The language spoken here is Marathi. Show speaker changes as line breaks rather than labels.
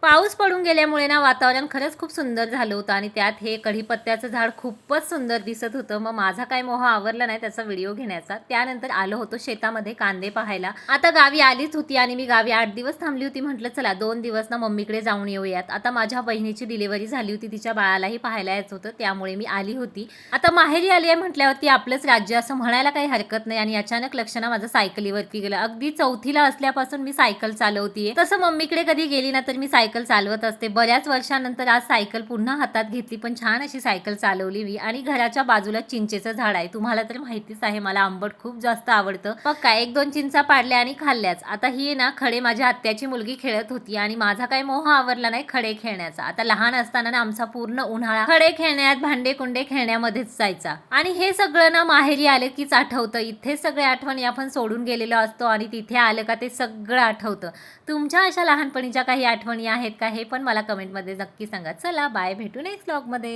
पाऊस पडून गेल्यामुळे ना वातावरण खरंच खूप सुंदर झालं होतं आणि त्यात हे कढीपत्त्याचं झाड खूपच सुंदर दिसत होतं. मग माझा काय मोह आवरला नाही त्याचा व्हिडिओ घेण्याचा. त्यानंतर आलो होतो शेतामध्ये कांदे पाहायला. आता गावी आलीच होती आणि मी गावी 8 दिवस थांबली होती. म्हटलं चला 2 दिवस ना मम्मीकडे जाऊन येऊयात. आता माझ्या बहिणीची डिलिव्हरी झाली होती, तिच्या बाळालाही पाहायला यायचं होतं, त्यामुळे मी आली होती. आता माहेरी आली आहे म्हटल्यावरती आपलंच राज्य असं म्हणायला काही हरकत नाही. आणि अचानक लक्ष ना माझं सायकलीवरती गेलं. अगदी 4थीला असल्यापासून मी सायकल चालवतीये. तसं मम्मीकडे कधी गेली ना तर मी सायकल चालवत असते. बऱ्याच वर्षानंतर आज सायकल पुन्हा हातात घेतली, पण छान अशी सायकल चालवली मी. आणि घराच्या बाजूला चिंचेचं झाड आहे, तुम्हाला तर माहितीच आहे मला आंबट खूप जास्त आवडतं. मग काय 1-2 चिंचा पाडल्या आणि खाल्ल्याच. आता ही ना खडे माझ्या आत्याची मुलगी खेळत होती आणि माझा काही मोह आवरला नाही खडे खेळण्याचा. आता लहान असताना ना आमचा पूर्ण उन्हाळा खडे खेळण्यात, भांडे कुंडे खेळण्यामध्येच जायचा. आणि हे सगळं ना माहेरी आलं कीच आठवतं. इथे सगळे आठवणी आपण सोडून गेलेलो असतो आणि तिथे आलं का ते सगळं आठवतं. तुमच्या अशा लहानपणीच्या काही आठवणी आहेत का, हे पण मला कमेंटमध्ये नक्की सांगा. चला बाय, भेटू नेक्स्ट व्लॉगमध्ये.